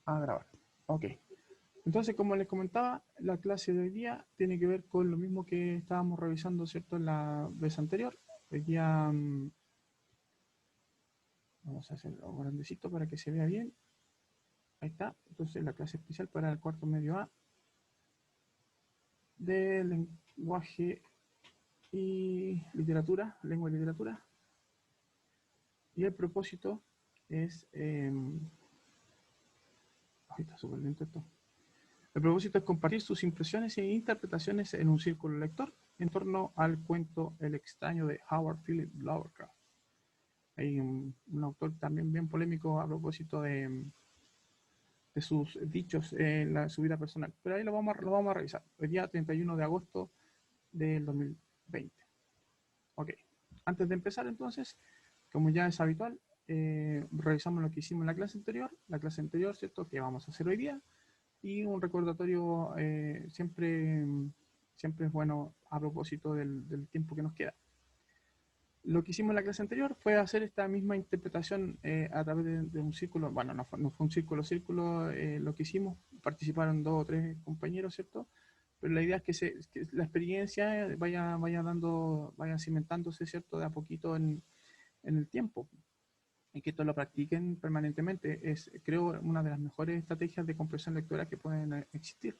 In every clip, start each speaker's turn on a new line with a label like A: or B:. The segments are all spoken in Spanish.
A: A grabar. Ok. Entonces, como les comentaba, la clase de hoy día tiene que ver con lo mismo que estábamos revisando, ¿cierto? En la vez anterior. Hoy día vamos a hacerlo grandecito para que se vea bien. Ahí está. Entonces, la clase especial para el cuarto medio A de lenguaje y literatura, lengua y literatura. Y el propósito es... ahí está súper lento esto. El propósito es compartir sus impresiones e interpretaciones en un círculo lector en torno al cuento El extraño de Howard Philip Lovecraft. Hay un autor también bien polémico a propósito de sus dichos en su vida personal. Pero ahí lo vamos a revisar. El día 31 de agosto del 2020. Ok. Antes de empezar entonces, como ya es habitual, revisamos lo que hicimos en la clase anterior. La clase anterior, ¿cierto? Que vamos a hacer hoy día. Y un recordatorio siempre es bueno a propósito del tiempo que nos queda. Lo que hicimos en la clase anterior fue hacer esta misma interpretación a través de un círculo. Bueno, no fue un círculo, lo que hicimos. Participaron dos o tres compañeros, ¿cierto? Pero la idea es que la experiencia vaya cimentándose, ¿cierto? De a poquito en el tiempo y que esto lo practiquen permanentemente. Es, creo, una de las mejores estrategias de comprensión lectora que pueden existir,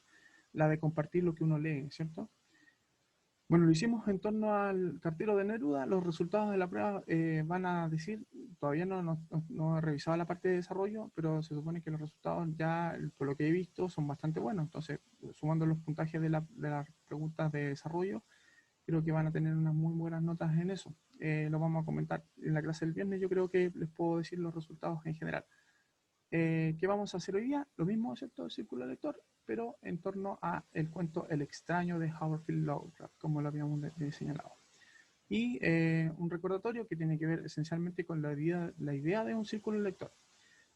A: la de compartir lo que uno lee, ¿cierto? Bueno, lo hicimos en torno al cartero de Neruda. Los resultados de la prueba van a decir, todavía no he revisado la parte de desarrollo, pero se supone que los resultados ya, por lo que he visto, son bastante buenos. Entonces, sumando los puntajes de las preguntas de desarrollo, creo que van a tener unas muy buenas notas en eso. Lo vamos a comentar en la clase del viernes. Yo creo que les puedo decir los resultados en general. ¿Qué vamos a hacer hoy día? Lo mismo, ¿cierto? El círculo lector, pero en torno a el cuento El extraño de Howard Phillips Lovecraft, como lo habíamos señalado. Y un recordatorio que tiene que ver esencialmente con la idea de un círculo lector.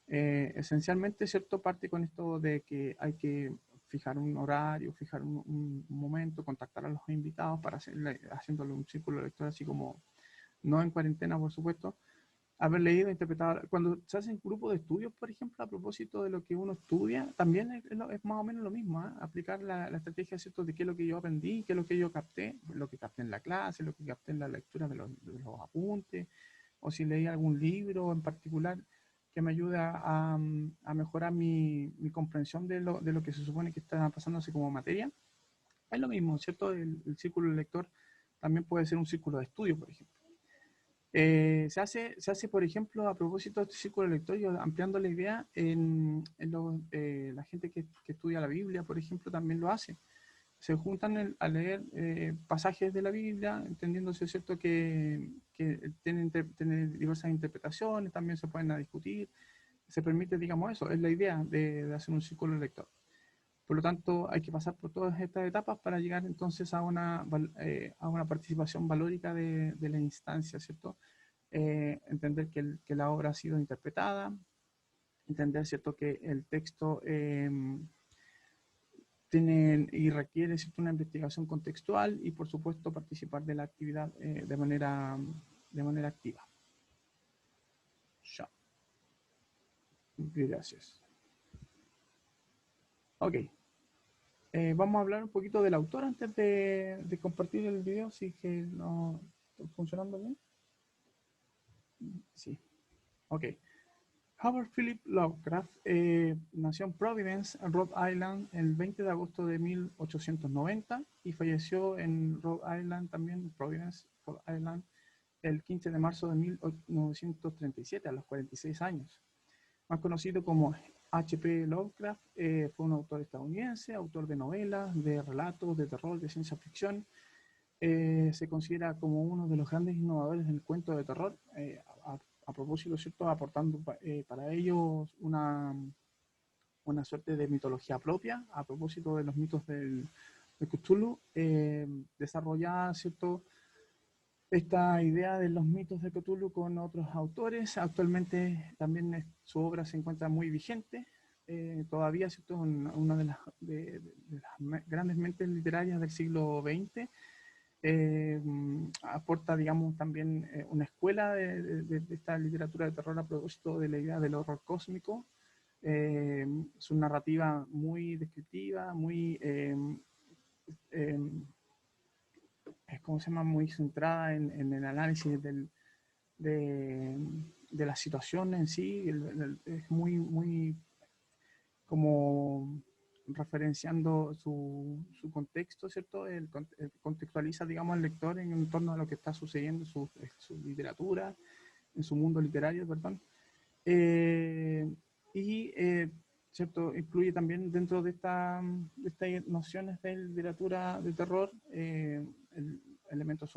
A: Esencialmente, ¿cierto? Parte con esto de que hay que fijar un horario, fijar un momento, contactar a los invitados para haciéndole un círculo lector así como, no en cuarentena, por supuesto, haber leído, interpretado. Cuando se hacen grupos de estudios, por ejemplo, a propósito de lo que uno estudia, también es más o menos lo mismo, ¿eh? Aplicar la estrategia, ¿cierto? De qué es lo que yo aprendí, qué es lo que yo capté, lo que capté en la clase, lo que capté en la lectura de los apuntes, o si leí algún libro en particular que me ayude a mejorar mi comprensión de lo que se supone que está pasándose como materia. Es lo mismo, ¿cierto? El círculo lector también puede ser un círculo de estudio, por ejemplo. Se hace, por ejemplo, a propósito de este círculo lector, y ampliando la idea, la gente que estudia la Biblia, por ejemplo, también lo hace. Se juntan a leer pasajes de la Biblia, entendiéndose, ¿cierto?, que tienen diversas interpretaciones, también se pueden discutir, se permite, digamos, eso, es la idea de hacer un círculo lector. Por lo tanto, hay que pasar por todas estas etapas para llegar entonces a una participación valórica de la instancia, ¿cierto? Entender que la obra ha sido interpretada, entender, ¿cierto?, que el texto tiene y requiere, ¿cierto?, una investigación contextual y, por supuesto, participar de la actividad de manera activa. Ya. Gracias. Ok. Vamos a hablar un poquito del autor antes de compartir el video, si es que no está funcionando bien. Sí. Ok. Howard Philip Lovecraft nació en Providence, Rhode Island, el 20 de agosto de 1890 y falleció en Rhode Island, también Providence, Rhode Island, el 15 de marzo de 1937, a los 46 años. Más conocido como H.P. Lovecraft, fue un autor estadounidense, autor de novelas, de relatos, de terror, de ciencia ficción. Se considera como uno de los grandes innovadores del cuento de terror, a propósito, ¿cierto?, aportando para ellos una suerte de mitología propia, a propósito de los mitos de Cthulhu, desarrollada, ¿cierto?, esta idea de los mitos de Cthulhu con otros autores. Actualmente también su obra se encuentra muy vigente. Todavía, ¿cierto?, una de las grandes mentes literarias del siglo XX. Aporta, digamos, también una escuela de esta literatura de terror a propósito de la idea del horror cósmico. Su narrativa muy descriptiva, muy, ¿cómo se llama? Muy centrada en el análisis de, de la situación en sí. Es muy, muy como referenciando su contexto, ¿cierto? Contextualiza, digamos, al lector en torno a lo que está sucediendo en su literatura, en su mundo literario, perdón. Eh, y, ¿cierto? Incluye también dentro de estas nociones de literatura de terror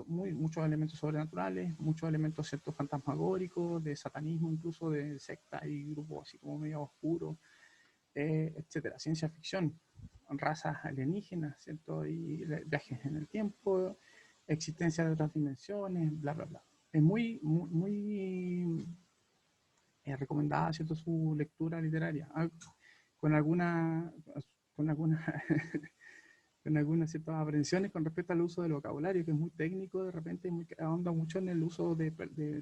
A: muchos elementos sobrenaturales, muchos elementos, ¿cierto? Fantasmagóricos, de satanismo, incluso de sectas y grupos así como medio oscuros, etcétera. Ciencia ficción, razas alienígenas, ¿cierto? Y viajes en el tiempo, existencia de otras dimensiones, bla, bla, bla. Es muy recomendada, ¿cierto? Su lectura literaria, con alguna, con alguna, con algunas ciertas aprensiones con respecto al uso del vocabulario, que es muy técnico, de repente ahonda mucho en el uso de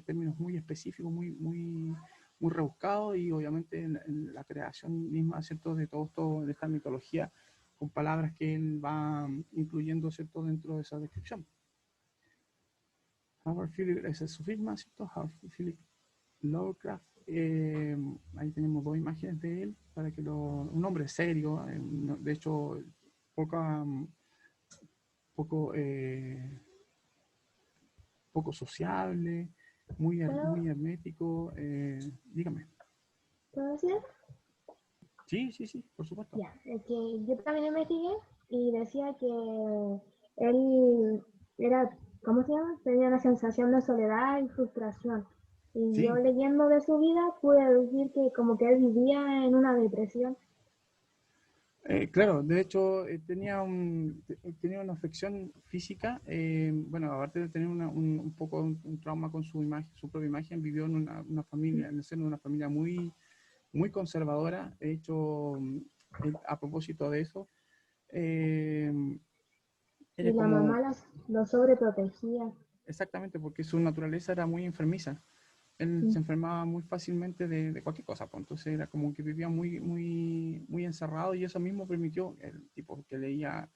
A: términos muy específicos, muy rebuscados, y obviamente en la creación misma, ¿cierto? De de esta mitología, con palabras que él va incluyendo, ¿cierto? Dentro de esa descripción. Howard Phillips, esa es su firma, ¿cierto? Howard Phillips Lovecraft. Ahí tenemos dos imágenes de él, para que un hombre serio, de hecho, poca, poco, poco sociable,
B: ¿Puedo,
A: muy hermético. Dígame.
B: puedo decir?
A: Sí, sí, sí, por supuesto.
B: Ya, es que yo también investigué y decía que él era, ¿cómo se llama? Tenía una sensación de soledad y frustración. Y yo
A: Sí,
B: leyendo de su vida pude deducir que como que él vivía en una depresión.
A: claro, de hecho tenía una afección física, bueno, aparte de tener un poco un trauma con su imagen, su propia imagen, vivió en una familia, en el seno de una familia muy conservadora. De hecho, a propósito de eso, eh, era
B: Y la
A: como,
B: mamá lo sobreprotegía.
A: exactamente, porque su naturaleza era muy enfermiza. Él se enfermaba muy fácilmente de cualquier cosa, pues. Entonces era como que vivía muy encerrado, y eso mismo permitió, el tipo que leía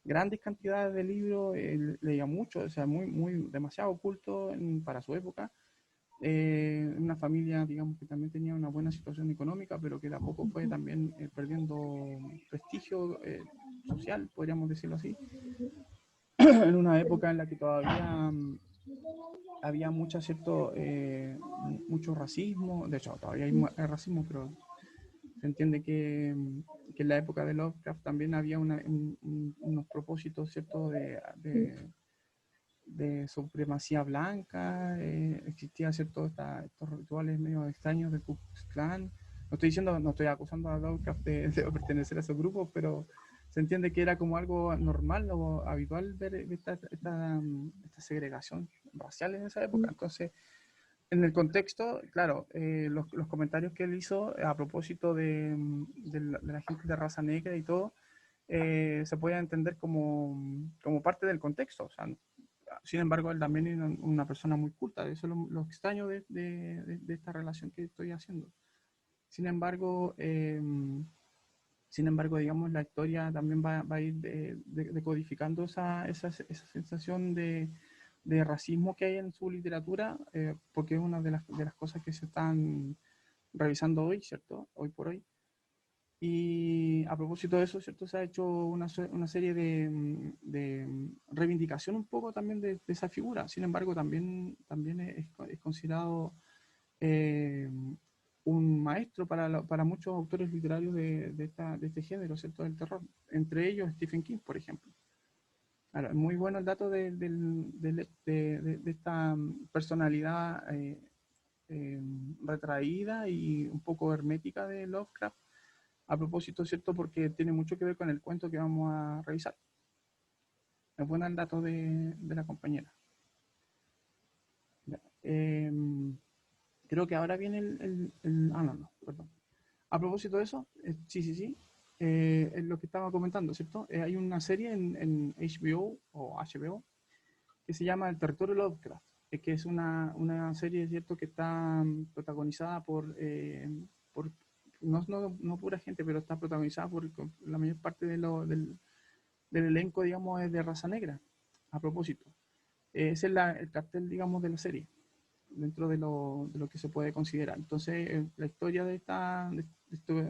A: grandes cantidades de libros, leía mucho, o sea, demasiado culto para su época. Una familia, digamos, que también tenía una buena situación económica, pero que de a poco fue también perdiendo prestigio social, podríamos decirlo así, en una época en la que todavía había mucho racismo. De hecho, todavía hay racismo, pero se entiende que en la época de Lovecraft también había unos propósitos, ¿cierto? De supremacía blanca. Existía, ¿cierto? Estos rituales medio extraños de Ku Klux Klan. No estoy acusando a Lovecraft de pertenecer a esos grupos, pero se entiende que era como algo normal o habitual ver esta segregación racial en esa época. Entonces, en el contexto, claro, los comentarios que él hizo a propósito de la gente de raza negra y todo, se puede entender como parte del contexto. O sea, sin embargo, él también era una persona muy culta. Eso es lo extraño de esta relación que estoy haciendo. Sin embargo, digamos, la historia también va a ir decodificando esa sensación de racismo que hay en su literatura, porque es una de las cosas que se están revisando hoy, ¿cierto? Hoy por hoy. Y a propósito de eso, ¿cierto? Se ha hecho una serie de reivindicación un poco también de esa figura. Sin embargo, también es considerado eh, un maestro para muchos autores literarios de este género, ¿cierto? Del terror. Entre ellos Stephen King, por ejemplo. Ahora, es muy bueno el dato de esta personalidad retraída y un poco hermética de Lovecraft. A propósito, ¿cierto? Porque tiene mucho que ver con el cuento que vamos a revisar. Es bueno el dato de la compañera. Eh, Creo que ahora viene no, perdón. A propósito de eso, sí, sí, sí, es lo que estaba comentando, ¿cierto? Hay una serie en HBO o HBO que se llama El Territorio Lovecraft, que es una serie, ¿cierto?, que está protagonizada por no pura gente, pero está protagonizada por la mayor parte del elenco, digamos, es de raza negra, a propósito. Ese es el cartel, digamos, de la serie, dentro de lo que se puede considerar. Entonces, la historia de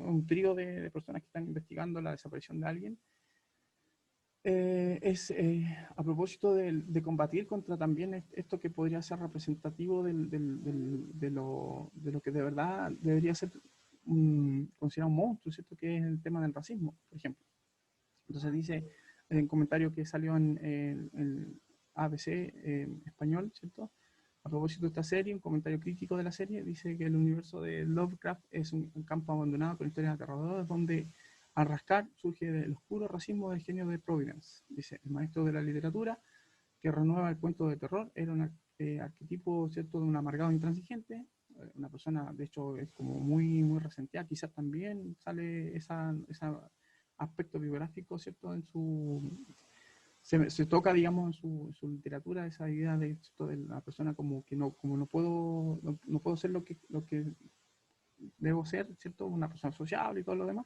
A: un trío de personas que están investigando la desaparición de alguien, es a propósito de combatir contra también esto que podría ser representativo de lo que de verdad debería ser considerado un monstruo, ¿cierto? Que es el tema del racismo, por ejemplo. Entonces dice en un comentario que salió en el ABC español, ¿cierto? A propósito de esta serie, un comentario crítico de la serie, dice que el universo de Lovecraft es un campo abandonado con historias aterradoras donde al rascar surge el oscuro racismo del genio de Providence. Dice, el maestro de la literatura que renueva el cuento de terror era un arquetipo, ¿cierto?, de un amargado intransigente, una persona, de hecho, es como muy, muy resentida, quizás también sale ese aspecto biográfico, ¿cierto?, se toca, digamos, en su literatura esa idea de la persona como que no puedo ser lo que debo ser, ¿cierto? Una persona sociable y todo lo demás.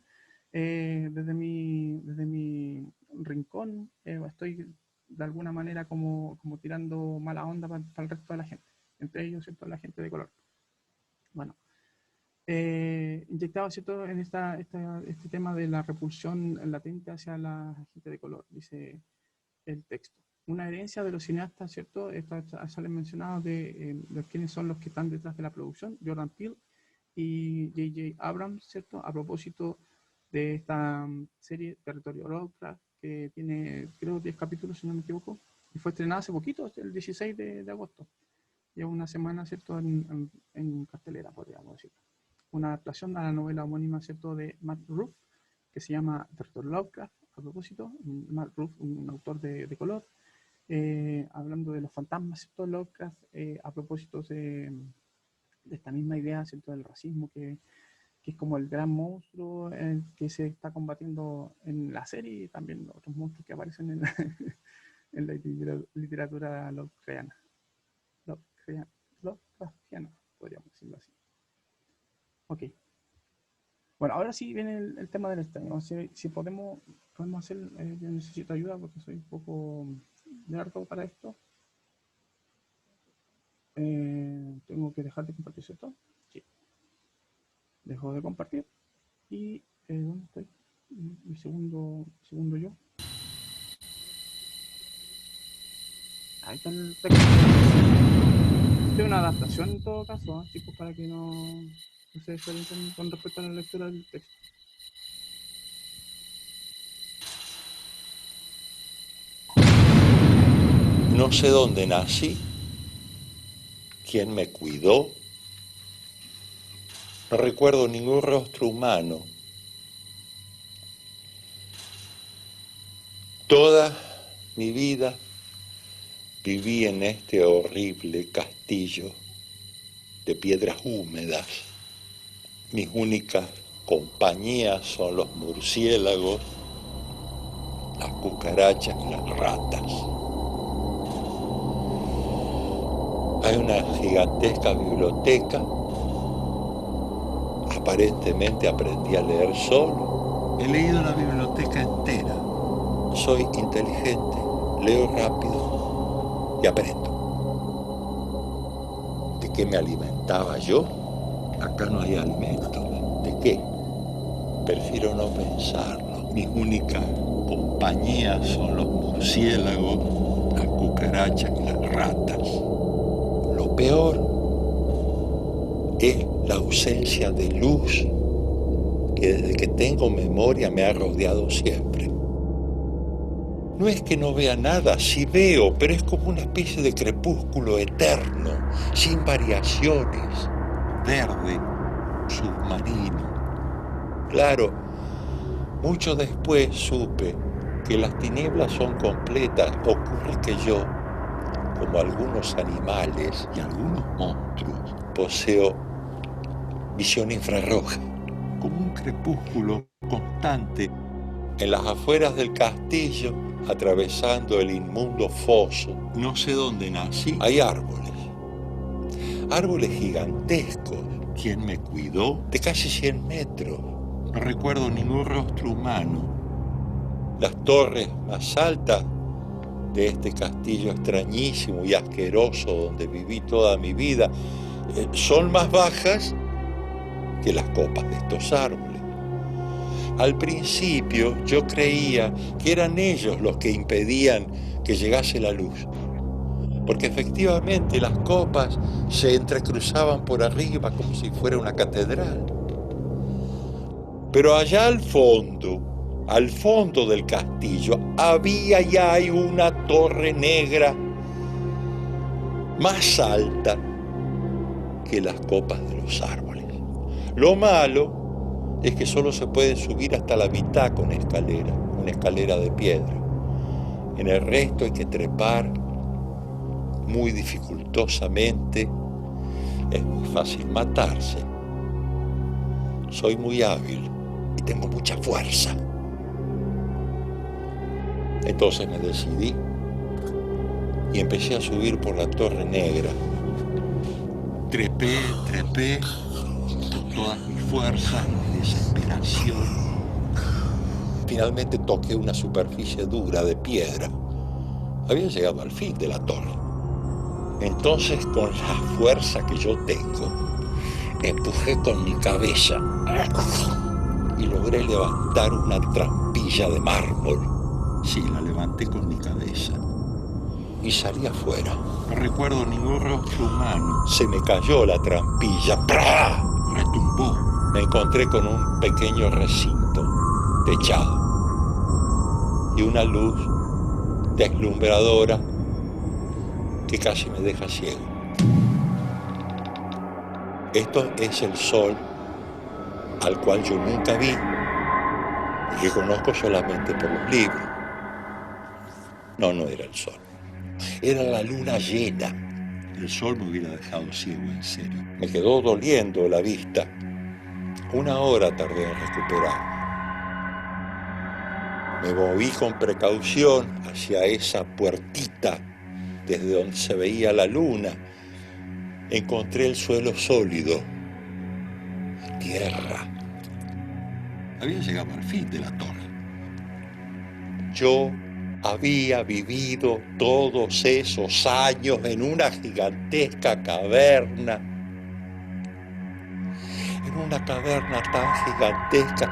A: Desde mi rincón estoy de alguna manera como tirando mala onda para el resto de la gente, entre ellos, ¿cierto?, la gente de color. Bueno, inyectado, ¿cierto?, en este tema de la repulsión latente hacia la gente de color, dice el texto. Una herencia de los cineastas, ¿cierto? Salen mencionados de quiénes son los que están detrás de la producción, Jordan Peele y J.J. Abrams, ¿cierto? A propósito de esta serie Territorio Lovecraft, que tiene, creo, 10 capítulos, si no me equivoco, y fue estrenada hace poquito, el 16 de agosto. Lleva una semana, ¿cierto?, en cartelera, podríamos decir. Una adaptación a la novela homónima, ¿cierto?, de Matt Ruff, que se llama Territorio Lovecraft, a propósito, Matt Ruff, un autor de color, hablando de los fantasmas, ¿cierto?, Lovecraft, a propósito de esta misma idea, ¿cierto?, del racismo, que es como el gran monstruo que se está combatiendo en la serie, y también otros monstruos que aparecen en en la literatura Lovecraftiana, podríamos decirlo así. Ok. Bueno, ahora sí viene el tema del extraño. Si podemos hacer, yo necesito ayuda porque soy un poco largo para esto. Tengo que dejar de compartir, ¿cierto? Sí. Dejo de compartir. Y ¿dónde estoy? Mi segundo yo. Ahí está el texto. Esta es una adaptación en todo caso, ¿eh, chicos? Para que no se desorienten con respecto a la lectura del texto.
C: No sé dónde nací, quién me cuidó. No recuerdo ningún rostro humano. Toda mi vida viví en este horrible castillo de piedras húmedas. Mis únicas compañías son los murciélagos, las cucarachas y las ratas. Hay una gigantesca biblioteca. Aparentemente aprendí a leer solo. He leído la biblioteca entera. Soy inteligente, leo rápido y aprendo. ¿De qué me alimentaba yo? Acá no hay alimento. ¿De qué? Prefiero no pensarlo. Mis únicas compañías son los murciélagos, las cucarachas y las ratas. Lo peor es la ausencia de luz que desde que tengo memoria me ha rodeado siempre. No es que no vea nada, sí veo, pero es como una especie de crepúsculo eterno, sin variaciones, verde, submarino. Claro, mucho después supe que las tinieblas son completas. Ocurre que yo, como algunos animales y algunos monstruos, poseo visión infrarroja, como un crepúsculo constante. En las afueras del castillo, atravesando el inmundo foso, no sé dónde nací, hay árboles gigantescos, ¿Quién me cuidó? De casi 100 metros. No recuerdo ningún rostro humano. Las torres más altas de este castillo extrañísimo y asqueroso donde viví toda mi vida son más bajas que las copas de estos árboles. Al principio yo creía que eran ellos los que impedían que llegase la luz, porque efectivamente las copas se entrecruzaban por arriba como si fuera una catedral. Pero allá al fondo del castillo, había y hay una torre negra más alta que las copas de los árboles. Lo malo es que solo se puede subir hasta la mitad con escalera, una escalera de piedra. En el resto hay que trepar muy dificultosamente. Es muy fácil matarse. Soy muy hábil y tengo mucha fuerza. Entonces me decidí y empecé a subir por la Torre Negra. Trepé con todas mis fuerzas y mi desesperación. Finalmente toqué una superficie dura de piedra. Había llegado al fin de la torre. Entonces, con la fuerza que yo tengo, empujé con mi cabeza y logré levantar una trampilla de mármol. Sí, la levanté con mi cabeza y salí afuera. No recuerdo ningún rostro humano. Se me cayó la trampilla. ¡Pra! Retumbó. Me encontré con un pequeño recinto techado y una luz deslumbradora que casi me deja ciego. Esto es el sol al cual yo nunca vi y que conozco solamente por los libros. No era el sol. Era la luna llena. El sol me hubiera dejado ciego, en serio. Me quedó doliendo la vista. 1 hora tardé en recuperarme. Me moví con precaución hacia esa puertita desde donde se veía la luna. Encontré el suelo sólido. Tierra. Había llegado al fin de la torre. Yo había vivido todos esos años en una gigantesca caverna. En una caverna tan gigantesca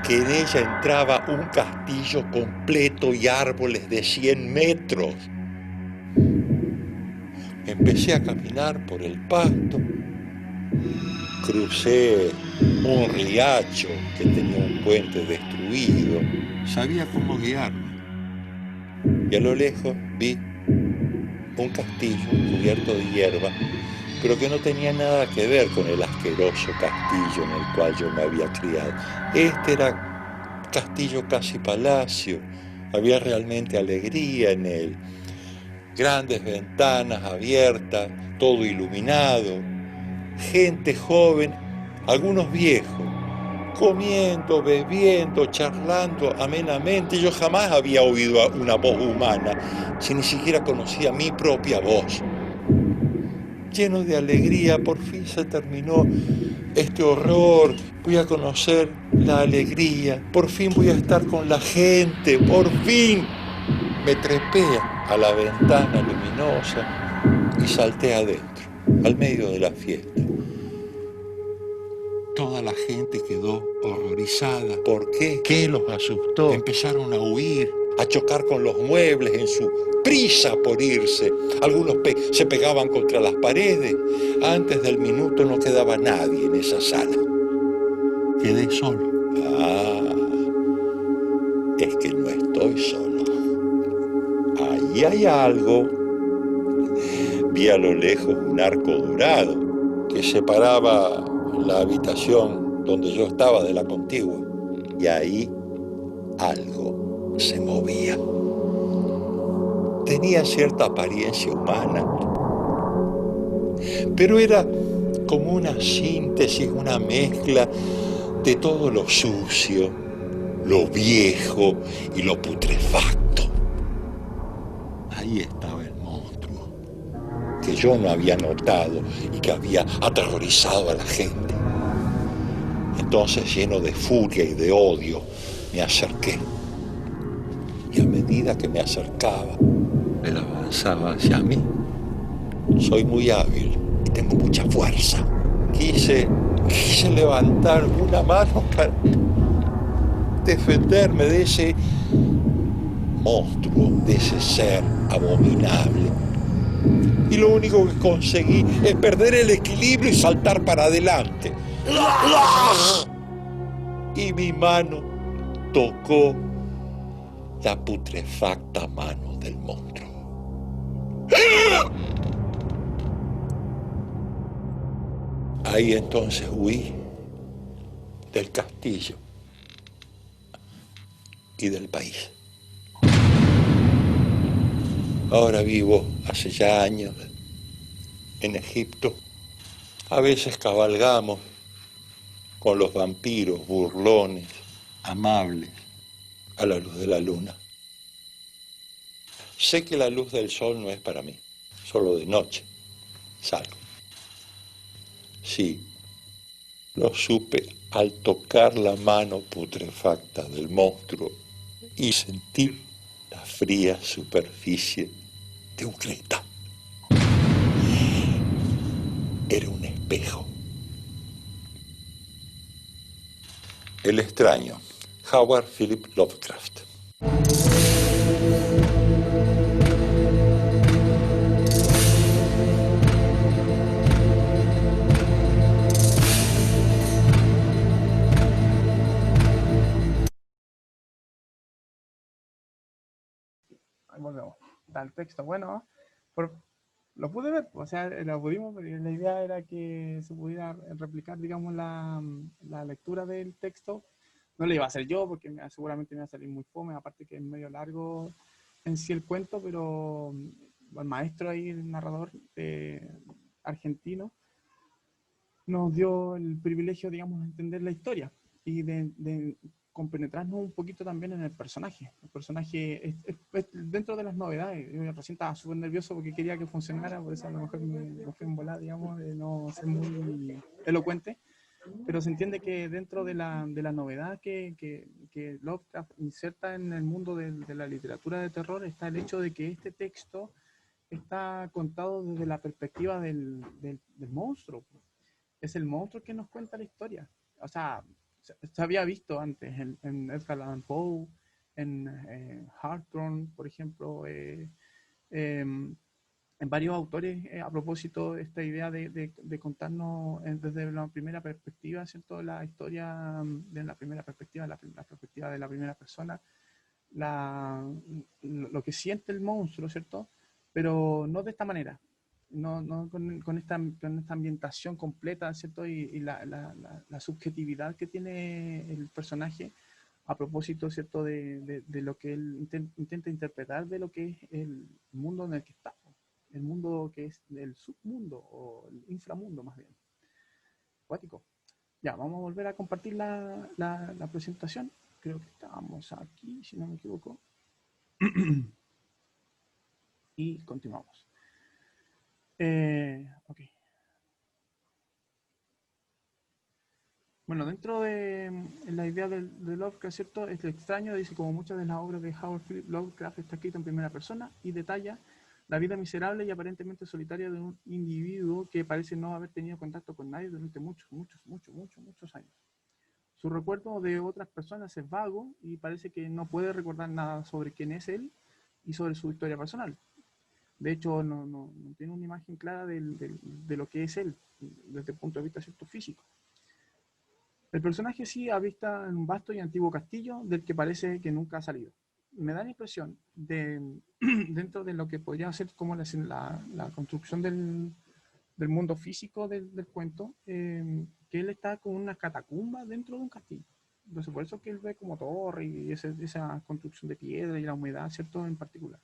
C: que en ella entraba un castillo completo y árboles de 100 metros. Empecé a caminar por el pasto. Crucé un riacho que tenía un puente destruido. Sabía cómo guiarme. Y a lo lejos vi un castillo cubierto de hierba, pero que no tenía nada que ver con el asqueroso castillo en el cual yo me había criado. Este era castillo casi palacio. Había realmente alegría en él. Grandes ventanas abiertas, todo iluminado. Gente joven, algunos viejos, comiendo, bebiendo, charlando amenamente. Yo jamás había oído una voz humana, si ni siquiera conocía mi propia voz. Lleno de alegría, por fin se terminó este horror. Voy a conocer la alegría, por fin voy a estar con la gente, por fin. Me trepé a la ventana luminosa y salté adentro, al medio de la fiesta. Toda la gente quedó horrorizada. ¿Por qué? ¿Qué los asustó? Empezaron a huir, a chocar con los muebles en su prisa por irse. Algunos se pegaban contra las paredes. Antes del minuto no quedaba nadie en esa sala. Quedé solo. Es que no estoy solo. Ahí hay algo. Vi a lo lejos un arco dorado que separaba la habitación donde yo estaba de la contigua, y ahí algo se movía. Tenía cierta apariencia humana, pero era como una síntesis, una mezcla de todo lo sucio, lo viejo y lo putrefacto. Ahí estaba el monstruo, que yo no había notado y que había aterrorizado a la gente. Entonces, lleno de furia y de odio, me acerqué. Y a medida que me acercaba, él avanzaba hacia mí. Soy muy hábil y tengo mucha fuerza. Quise levantar una mano para defenderme de ese monstruo, de ese ser abominable. Y lo único que conseguí es perder el equilibrio y saltar para adelante. Y mi mano tocó la putrefacta mano del monstruo. Ahí entonces huí del castillo y del país. Ahora vivo hace ya años en Egipto. A veces cabalgamos con los vampiros burlones, amables, a la luz de la luna. Sé que la luz del sol no es para mí, solo de noche salgo. Sí, lo supe al tocar la mano putrefacta del monstruo y sentir la fría superficie de un cristal. Era un espejo. El extraño, Howard Philip Lovecraft.
A: Ahí volvemos. Está el texto. Bueno, lo pude ver, o sea, lo pudimos, pero la idea era que se pudiera replicar, digamos, la lectura del texto. No lo iba a hacer yo porque seguramente me iba a salir muy fome, aparte que es medio largo en sí el cuento, pero el maestro ahí, el narrador argentino, nos dio el privilegio, digamos, de entender la historia y de compenetrarnos un poquito también en el personaje. El personaje es dentro de las novedades. Yo recién estaba súper nervioso porque quería que funcionara, por eso a lo mejor me fui en volada, digamos, de no ser muy elocuente, pero se entiende que dentro de la novedad que Lovecraft inserta en el mundo de la literatura de terror está el hecho de que este texto está contado desde la perspectiva del monstruo. Es el monstruo que nos cuenta la historia. O sea, se había visto antes en Edgar Allan Poe, en Hawthorne, por ejemplo, en varios autores a propósito de esta idea de contarnos desde la primera perspectiva, ¿cierto? La historia de la primera perspectiva, la perspectiva de la primera persona, lo que siente el monstruo, ¿cierto? Pero no de esta manera, no con esta ambientación completa, ¿cierto? Y la subjetividad que tiene el personaje a propósito, ¿cierto? De lo que él intenta interpretar de lo que es el mundo en el que está, el mundo que es el submundo o el inframundo más bien. Acuático. Ya, vamos a volver a compartir la presentación. Creo que estábamos aquí, si no me equivoco. Y continuamos. Ok. Bueno, dentro de la idea de Lovecraft, ¿cierto? Es extraño, dice, como muchas de las obras de Howard Philip Lovecraft está escrito en primera persona y detalla la vida miserable y aparentemente solitaria de un individuo que parece no haber tenido contacto con nadie durante muchos años. Su recuerdo de otras personas es vago y parece que no puede recordar nada sobre quién es él y sobre su historia personal. De hecho, no tiene una imagen clara de lo que es él desde el punto de vista, ¿cierto?, físico. El personaje sí avista en un vasto y antiguo castillo del que parece que nunca ha salido. Me da la impresión dentro de lo que podría ser como la construcción del mundo físico del cuento, que él está con una catacumba dentro de un castillo. Entonces, por eso que él ve como torre y esa construcción de piedra y la humedad, ¿cierto?, en particular.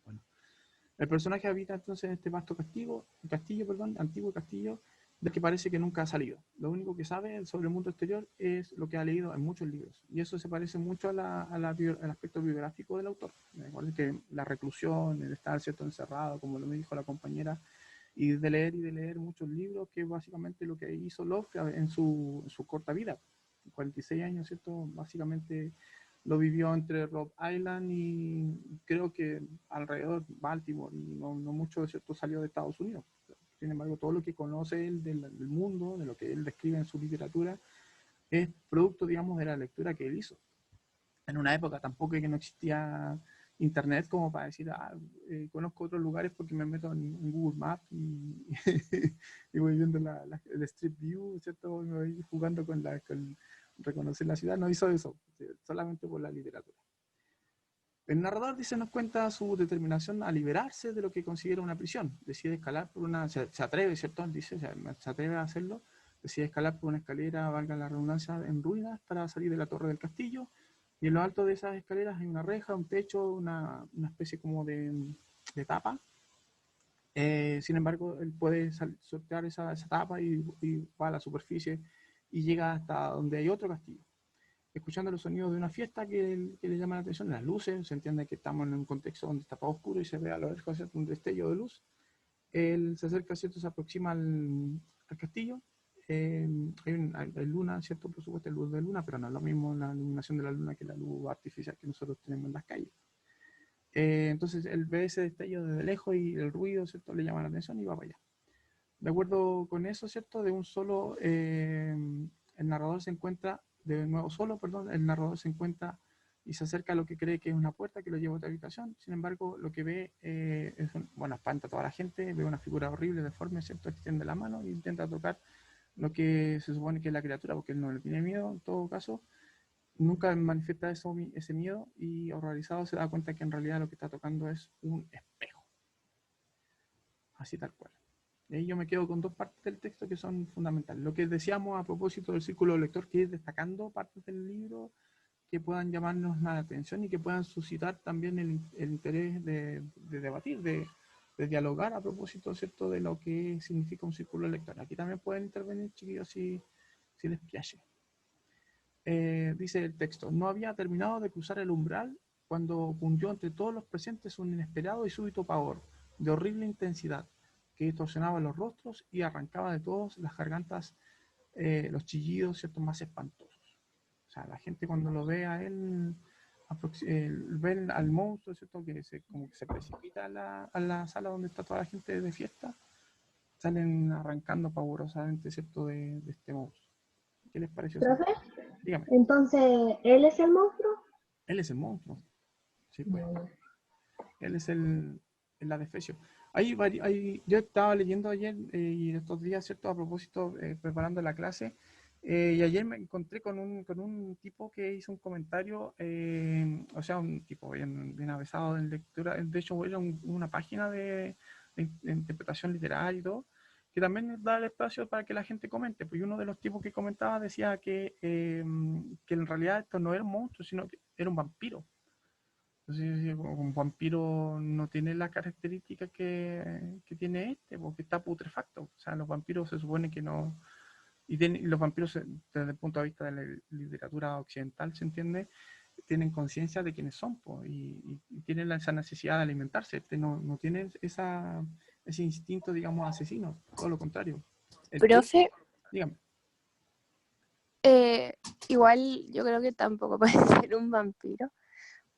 A: Bueno, el personaje habita entonces en este vasto antiguo castillo, de que parece que nunca ha salido. Lo único que sabe sobre el mundo exterior es lo que ha leído en muchos libros. Y eso se parece mucho al aspecto biográfico del autor. Recuerden que la reclusión, el estar, ¿cierto?, encerrado, como lo me dijo la compañera, y de leer muchos libros, que es básicamente lo que hizo Lovecraft en su corta vida. 46 años, ¿cierto? Básicamente lo vivió entre Rhode Island y creo que alrededor de Baltimore, y no mucho, ¿cierto?, salió de Estados Unidos. Sin embargo, todo lo que conoce él del mundo, de lo que él describe en su literatura, es producto, digamos, de la lectura que él hizo. En una época tampoco que no existía internet como para decir, conozco otros lugares porque me meto en Google Maps y voy viendo el Street View, ¿cierto? Me voy jugando con reconocer la ciudad. No hizo eso, solamente por la literatura. El narrador, dice, nos cuenta su determinación a liberarse de lo que considera una prisión. Decide escalar por se atreve, ¿cierto? Dice, se atreve a hacerlo. Decide escalar por una escalera, valga la redundancia, en ruinas para salir de la torre del castillo. Y en lo alto de esas escaleras hay una reja, un techo, una especie como de tapa. Sin embargo, él puede sortear esa tapa y va a la superficie y llega hasta donde hay otro castillo. Escuchando los sonidos de una fiesta que le llama la atención, las luces, se entiende que estamos en un contexto donde está todo oscuro y se ve a lo lejos un destello de luz. Él se acerca, ¿cierto? Se aproxima al castillo. Hay luna, ¿cierto? Por supuesto, hay luz de luna, pero no es lo mismo la iluminación de la luna que la luz artificial que nosotros tenemos en las calles. Entonces él ve ese destello desde lejos y el ruido, ¿cierto?, le llama la atención y va para allá. De acuerdo con eso, ¿cierto?, el narrador se encuentra, de nuevo solo, perdón, el narrador se encuentra y se acerca a lo que cree que es una puerta que lo lleva a otra habitación. Sin embargo, lo que ve espanta a toda la gente, ve una figura horrible, deforme, ¿cierto?, extiende la mano e intenta tocar lo que se supone que es la criatura, porque él no le tiene miedo, en todo caso. Nunca manifiesta ese miedo y horrorizado se da cuenta que en realidad lo que está tocando es un espejo. Así tal cual. Y ahí yo me quedo con dos partes del texto que son fundamentales. Lo que decíamos a propósito del círculo lector, que ir destacando partes del libro que puedan llamarnos la atención y que puedan suscitar también el interés de debatir, de dialogar a propósito, ¿cierto?, de lo que significa un círculo lector. Aquí también pueden intervenir, chiquillos, si les piace. Dice el texto, no había terminado de cruzar el umbral cuando cundió entre todos los presentes un inesperado y súbito pavor, de horrible intensidad, que distorsionaba los rostros y arrancaba de todos las gargantas los chillidos, ¿cierto?, más espantosos. O sea, la gente cuando lo ve a él, ven al monstruo, ¿cierto?, que como que se precipita a la sala donde está toda la gente de fiesta, salen arrancando pavorosamente, ¿cierto?, de este monstruo. ¿Qué les pareció?
B: ¿Profe?
A: Dígame.
B: Entonces, ¿él es el monstruo?
A: Él es el monstruo. Sí, pues. Él es el adefesio. Yo estaba leyendo ayer y estos días, ¿cierto?, a propósito, preparando la clase, y ayer me encontré con un tipo que hizo un comentario, o sea, un tipo bien avesado en lectura. De hecho, era una página de interpretación literaria y todo, que también da el espacio para que la gente comente. Pues uno de los tipos que comentaba decía que en realidad esto no era un monstruo, sino que era un vampiro. Entonces, un vampiro no tiene las características que tiene porque está putrefacto. O sea, los vampiros se supone que no. Y los vampiros, desde el punto de vista de la literatura occidental, se entiende, tienen conciencia de quiénes son, y tienen esa necesidad de alimentarse. No tiene ese instinto, digamos, asesino, todo lo contrario.
D: Profe,
A: Dígame.
D: igual yo creo que tampoco puede ser un vampiro,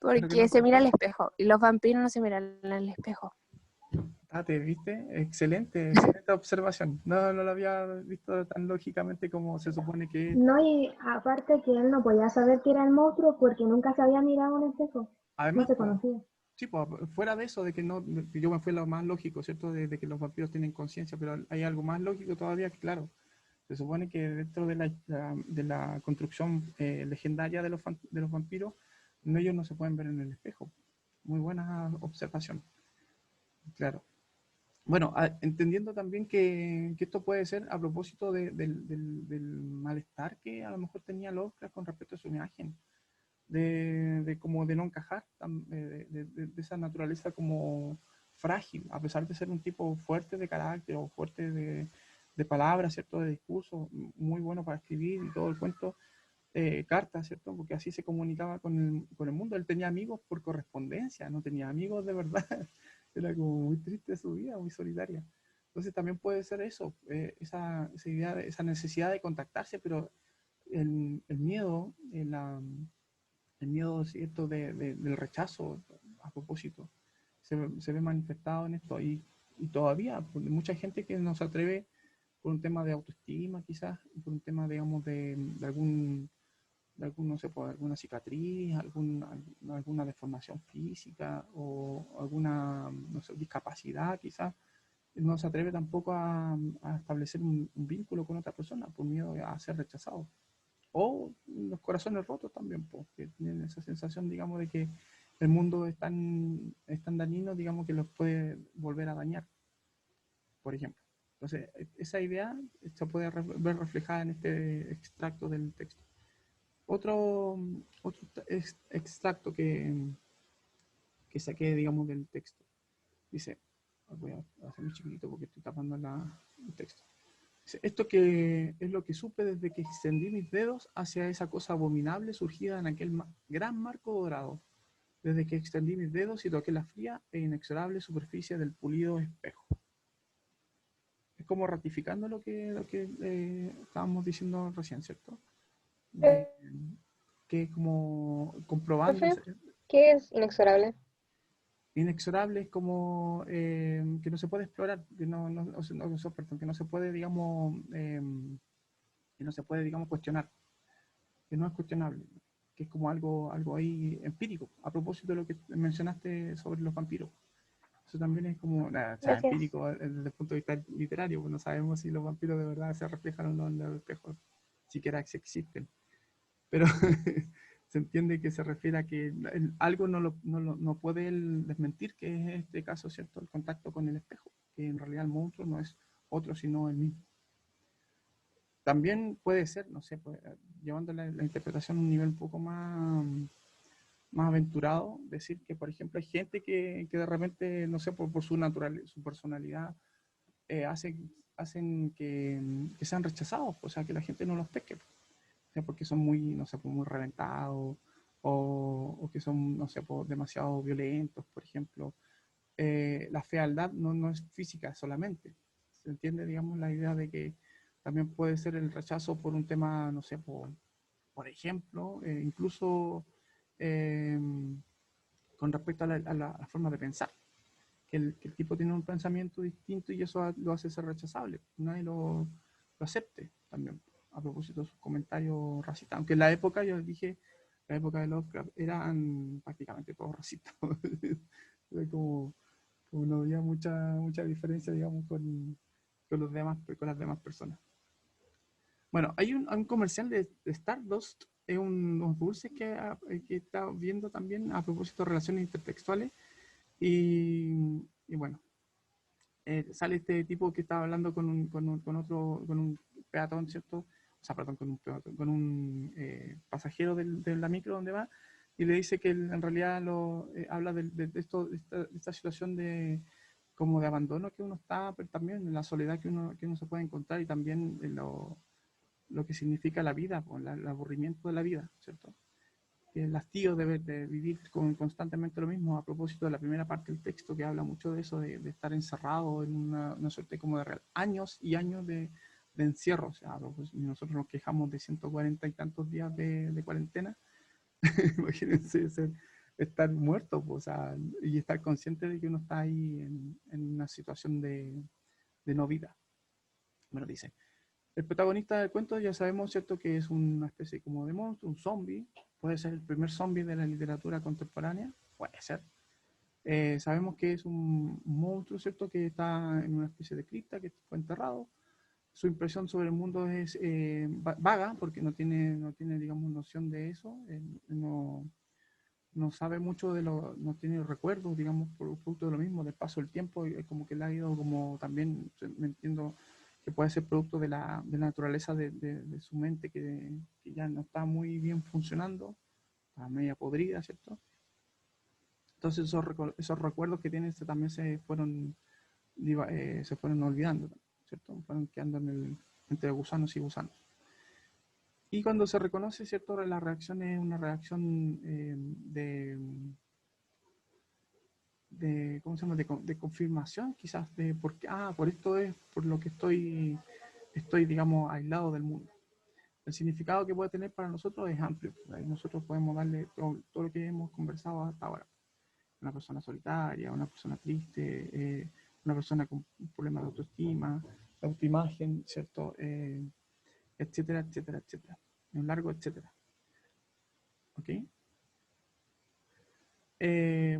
D: porque
A: No,
D: se mira al espejo, y los vampiros no se miran al espejo.
A: ¿te viste? Excelente observación. No lo había visto tan lógicamente como se supone que...
B: No, y aparte que él no podía saber que era el monstruo porque nunca se había mirado en el espejo.
A: Además,
B: No se conocía.
A: sí, fuera de eso, de que yo me fui a lo más lógico, ¿cierto? De que los vampiros tienen conciencia, pero hay algo más lógico todavía, que claro, se supone que dentro de la construcción legendaria de los vampiros, ellos no se pueden ver en el espejo. Muy buena observación. Claro. Bueno, entendiendo también que esto puede ser a propósito del malestar que a lo mejor tenía Lovecraft con respecto a su imagen, como de no encajar, de esa naturaleza como frágil, a pesar de ser un tipo fuerte de carácter o fuerte de palabras, ¿cierto? De discurso, muy bueno para escribir y todo el cuento, cartas, ¿cierto? Porque así se comunicaba con el mundo. Él tenía amigos por correspondencia, no tenía amigos de verdad. Era como muy triste su vida, muy solitaria. Entonces también puede ser eso, esa idea, esa necesidad de contactarse, pero el miedo, el miedo, ¿cierto? Del rechazo, a propósito, se ve manifestado en esto. Y todavía, pues, mucha gente que no se atreve por un tema de autoestima, quizás, por un tema, digamos, de algún, no sé, por alguna cicatriz, alguna deformación física o alguna, no sé, discapacidad, quizás, no se atreve tampoco a establecer un vínculo con otra persona por miedo a ser rechazado. O los corazones rotos también, porque tienen esa sensación, digamos, de que el mundo es tan dañino, digamos, que los puede volver a dañar, por ejemplo. Entonces, esa idea se puede ver reflejada en este extracto del texto. Otro extracto que saqué, digamos, del texto. Dice, voy a hacer muy chiquitito porque estoy tapando el texto. Dice, esto que es lo que supe desde que extendí mis dedos hacia esa cosa abominable surgida en aquel gran marco dorado, desde que extendí mis dedos y toqué la fría e inexorable superficie del pulido espejo. Es como ratificando lo que estábamos diciendo recién, ¿cierto? De, que es como comprobando.
E: Profe, ¿qué es inexorable?
A: Inexorable es como que no se puede explorar, perdón, que no se puede, digamos, que no se puede, digamos, cuestionar, que no es cuestionable, que es como algo ahí empírico, a propósito de lo que mencionaste sobre los vampiros. Eso también es como, o sea,
E: Gracias.
A: empírico desde el punto de vista literario, pues no sabemos si los vampiros de verdad se reflejan o no en los espejos, siquiera si existen. Pero se entiende que se refiere a que algo no puede él desmentir, que es este caso, ¿cierto? El contacto con el espejo, que en realidad el monstruo no es otro sino el mismo. También puede ser, no sé, llevando la interpretación a un nivel un poco más aventurado, decir que, por ejemplo, hay gente que de repente, no sé, por su personalidad, hacen que sean rechazados, o sea, que la gente no los pesque, o sea, porque son muy, no sé, muy reventados, o que son, no sé, demasiado violentos, por ejemplo. La fealdad no es física solamente. ¿Se entiende, digamos, la idea de que también puede ser el rechazo por un tema, no sé, por ejemplo, incluso eh, con respecto a la forma de pensar? Que el tipo tiene un pensamiento distinto y eso lo hace ser rechazable. Nadie lo acepte también, a propósito de sus comentarios racistas. Aunque en la época, yo les dije, la época de Lovecraft eran prácticamente todos racistas. Era como no había mucha diferencia, digamos, con las demás personas. Bueno, hay un comercial de Stardust, es unos dulces que está viendo también a propósito de relaciones intertextuales. Y bueno, sale este tipo que estaba hablando con un peatón, ¿cierto? O sea, perdón, con un pasajero de la micro donde va, y le dice que él en realidad habla de esta situación como de abandono que uno está, pero también en la soledad que uno se puede encontrar y también en lo que significa la vida, pues, el aburrimiento de la vida, ¿cierto? El hastío de vivir constantemente lo mismo, a propósito de la primera parte del texto que habla mucho de eso, de estar encerrado en una suerte como de años y años de encierro. O sea, pues, nosotros nos quejamos de 140 y tantos días de cuarentena. Imagínense estar muerto, pues, o sea, y estar consciente de que uno está ahí en una situación de no vida. Bueno, dice, el protagonista del cuento ya sabemos, ¿cierto?, que es una especie como de monstruo, un zombie. Puede ser el primer zombie de la literatura contemporánea, puede ser. Sabemos que es un monstruo, ¿cierto?, que está en una especie de cripta, que fue enterrado. Su impresión sobre el mundo es vaga, porque no tiene, digamos, noción de eso. No sabe mucho no tiene recuerdos, digamos, por producto de lo mismo, del paso del tiempo, y como que le ha ido como también, me entiendo, que puede ser producto de la naturaleza de su mente, que ya no está muy bien funcionando, está media podrida, ¿cierto? Entonces esos recuerdos que tiene también se fueron olvidando. ¿cierto? Fueron quedando entre gusanos y gusanos. Y cuando se reconoce, ¿cierto? La reacción es una reacción ¿cómo se llama? De confirmación, quizás, de por qué, por esto es por lo que estoy, digamos, aislado del mundo. El significado que puede tener para nosotros es amplio. Ahí nosotros podemos darle todo lo que hemos conversado hasta ahora. Una persona solitaria, una persona triste, una persona con problemas de autoestima, de autoimagen, ¿cierto? Etcétera, etcétera, etcétera. Un largo etcétera. ¿Ok?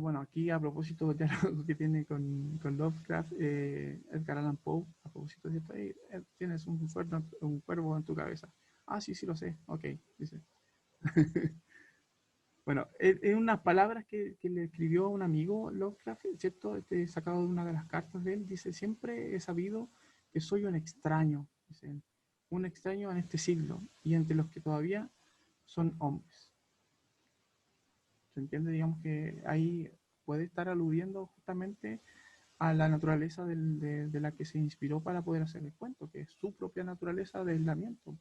A: Bueno, aquí a propósito de algo que tiene con Lovecraft, Edgar Allan Poe, a propósito de esto, tienes un cuervo en tu cabeza. Ah, sí, sí lo sé, ok, dice. Bueno, es unas palabras que le escribió un amigo Lovecraft, ¿cierto? Sacado de una de las cartas de él, dice, siempre he sabido que soy un extraño, dice él, un extraño en este siglo y entre los que todavía son hombres. ¿Se entiende? Digamos que ahí puede estar aludiendo justamente a la naturaleza de la que se inspiró para poder hacer el cuento, que es su propia naturaleza de aislamiento,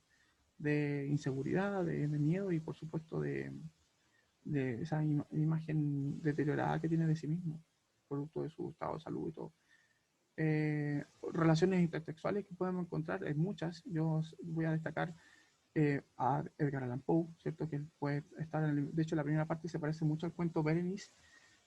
A: de inseguridad, de miedo y por supuesto de esa imagen deteriorada que tiene de sí mismo, producto de su estado de salud y todo. Relaciones intersexuales que podemos encontrar, hay muchas. Yo voy a destacar a Edgar Allan Poe, ¿cierto? Que puede estar, de hecho, la primera parte se parece mucho al cuento Berenice,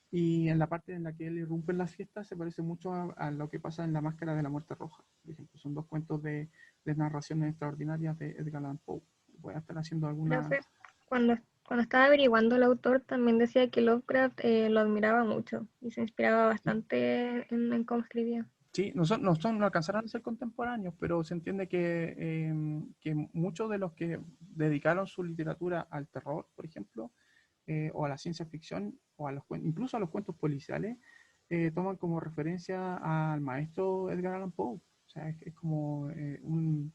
A: y en la parte en la que él irrumpe en las fiestas se parece mucho a lo que pasa en La Máscara de la Muerte Roja, por ejemplo. Son dos cuentos de narraciones extraordinarias de Edgar Allan Poe. Voy a estar haciendo alguna...
E: Profe, cuando estaba averiguando el autor también decía que Lovecraft lo admiraba mucho y se inspiraba bastante en cómo escribía.
A: Sí, no alcanzarán a ser contemporáneos, pero se entiende que muchos de los que dedicaron su literatura al terror, por ejemplo, o a la ciencia ficción, o incluso a los cuentos policiales, toman como referencia al maestro Edgar Allan Poe. O sea, es como un,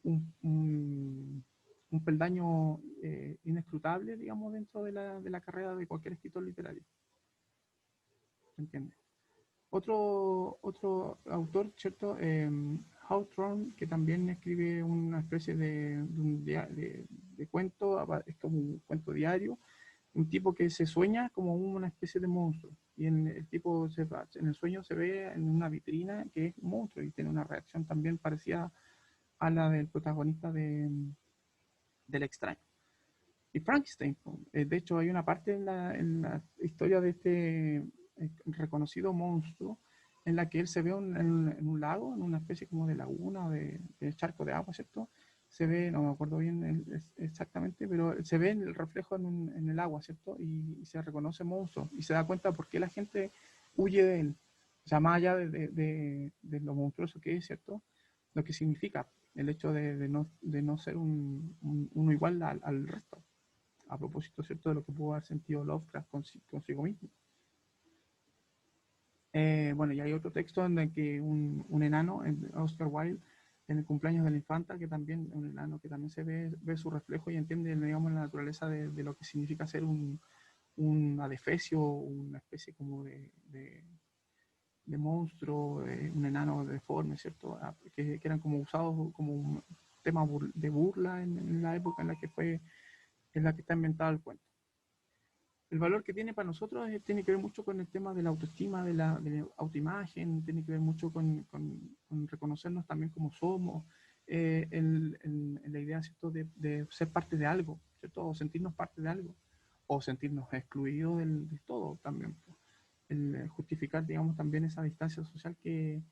A: un- un peldaño inescrutable, digamos, dentro de la carrera de cualquier escritor literario. ¿Se entiende? Otro autor, ¿cierto? Hawthorne, que también escribe una especie de cuento, es como un cuento diario, un tipo que se sueña como una especie de monstruo, y el tipo en el sueño se ve en una vitrina que es un monstruo y tiene una reacción también parecida a la del protagonista del extraño. Y Frankenstein, de hecho hay una parte en la historia de este reconocido monstruo en la que él se ve en un lago, en una especie como de laguna o de charco de agua, ¿cierto? Se ve, no me acuerdo bien exactamente, pero se ve el reflejo en el agua, ¿cierto? Y se reconoce monstruo y se da cuenta por qué la gente huye de él. O sea, más allá de lo monstruoso que es, ¿cierto? Lo que significa el hecho de no ser uno igual al resto, a propósito, ¿cierto?, de lo que pudo haber sentido Lovecraft consigo mismo. Bueno, y hay otro texto en el que un enano, Oscar Wilde, en el cumpleaños de la infanta, que también un enano que también se ve su reflejo y entiende, digamos, la naturaleza de lo que significa ser un adefesio, una especie como de monstruo, un enano deforme, ¿cierto? Que eran como usados como un tema de burla en la época en la que está inventado el cuento. El valor que tiene para nosotros tiene que ver mucho con el tema de la autoestima, de la autoimagen, tiene que ver mucho con reconocernos también como somos, en la idea, ¿cierto?, de ser parte de algo, ¿cierto?, o sentirnos parte de algo, o sentirnos excluidos de todo también. El justificar, digamos, también esa distancia social que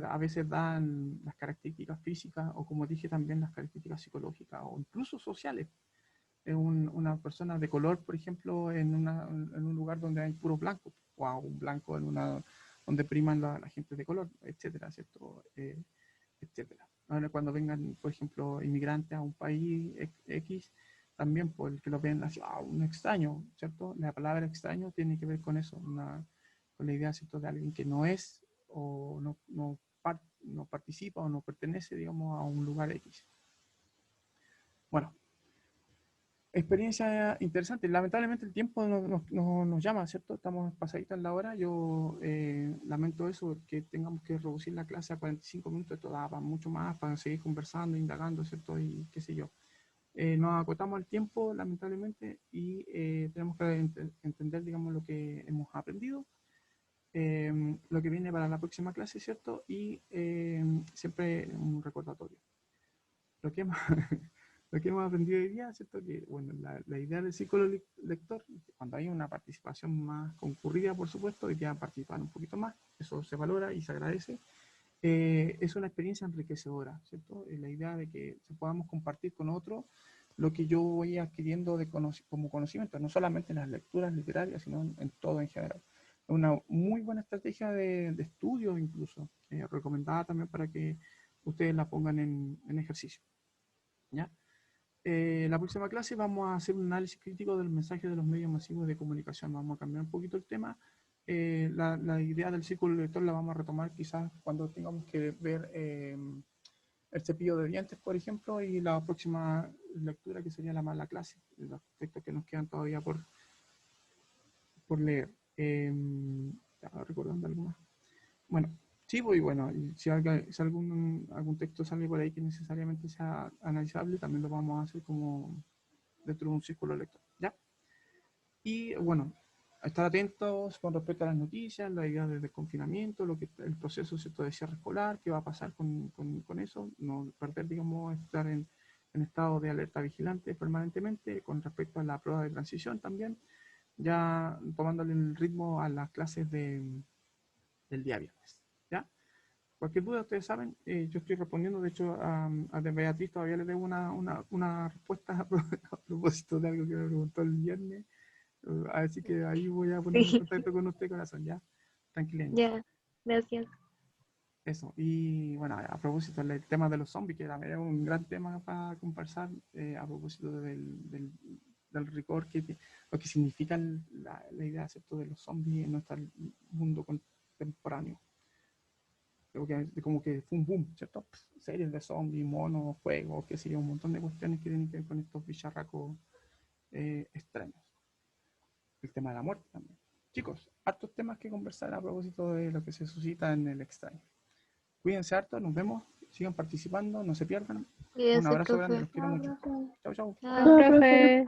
A: a veces dan las características físicas, o como dije también las características psicológicas, o incluso sociales. Una persona de color, por ejemplo, en un lugar donde hay puro blanco, o a un blanco donde priman la gente de color, etcétera, ¿cierto? Etcétera. Ahora, cuando vengan, por ejemplo, inmigrantes a un país X, también por el que lo ven así, un extraño, ¿cierto? La palabra extraño tiene que ver con eso, con la idea, ¿cierto?, de alguien que no es o no participa o no pertenece, digamos, a un lugar X. Bueno, Experiencia interesante. Lamentablemente el tiempo nos llama, ¿cierto? Estamos pasaditos en la hora. Yo lamento eso, que tengamos que reducir la clase a 45 minutos. Esto da para mucho más, para seguir conversando, indagando, ¿cierto? Y qué sé yo. Nos acotamos el tiempo, lamentablemente, y tenemos que entender, digamos, lo que hemos aprendido, lo que viene para la próxima clase, ¿cierto? Y siempre un recordatorio. Lo que hemos, lo que hemos aprendido hoy día, ¿cierto? Que, bueno, la idea del círculo lector, cuando hay una participación más concurrida, por supuesto, y que participar un poquito más, eso se valora y se agradece. Es una experiencia enriquecedora, ¿cierto? La idea de que podamos compartir con otros lo que yo voy adquiriendo como conocimiento, no solamente en las lecturas literarias, sino en todo en general. Es una muy buena estrategia de estudio, incluso, recomendada también para que ustedes la pongan en ejercicio. ¿Ya? La próxima clase vamos a hacer un análisis crítico del mensaje de los medios masivos de comunicación. Vamos a cambiar un poquito el tema. La idea del círculo lector la vamos a retomar quizás cuando tengamos que ver el cepillo de dientes, por ejemplo, y la próxima lectura que sería la mala clase, los textos que nos quedan todavía por leer. Estaba recordando algo más. Bueno, sí, pues, y bueno, y si algún texto sale por ahí que necesariamente sea analizable, también lo vamos a hacer como dentro de un círculo lector, ¿ya? Y bueno, estar atentos con respecto a las noticias, la idea del desconfinamiento, el proceso, ¿cierto?, de cierre escolar, qué va a pasar con eso, no perder, digamos, estar en estado de alerta vigilante permanentemente con respecto a la prueba de transición también, ya tomándole el ritmo a las clases del día viernes, ¿ya? Cualquier duda, ustedes saben, yo estoy respondiendo, de hecho, a de Beatriz todavía le debo una respuesta a propósito de algo que me preguntó el viernes, así que ahí voy a ponerme en
E: Sí,
A: contacto con usted, corazón, ya, tranquileña.
E: ya, gracias.
A: Eso, y bueno, a propósito del tema de los zombies, que también es un gran tema para conversar, a propósito del rigor, lo que significa la idea, ¿cierto?, de los zombies en nuestro mundo contemporáneo. Como que fue un boom, ¿cierto? Series de zombies, monos, juegos, qué sé yo, un montón de cuestiones que tienen que ver con estos bicharracos extraños. El tema de la muerte también. Chicos, hartos temas que conversar a propósito de lo que se suscita en el extraño. Cuídense harto, nos vemos, sigan participando, no se pierdan. Un
E: Cuídese,
A: abrazo grande,
E: profe.
A: los quiero mucho. Chau, chau.
E: Chao, profe.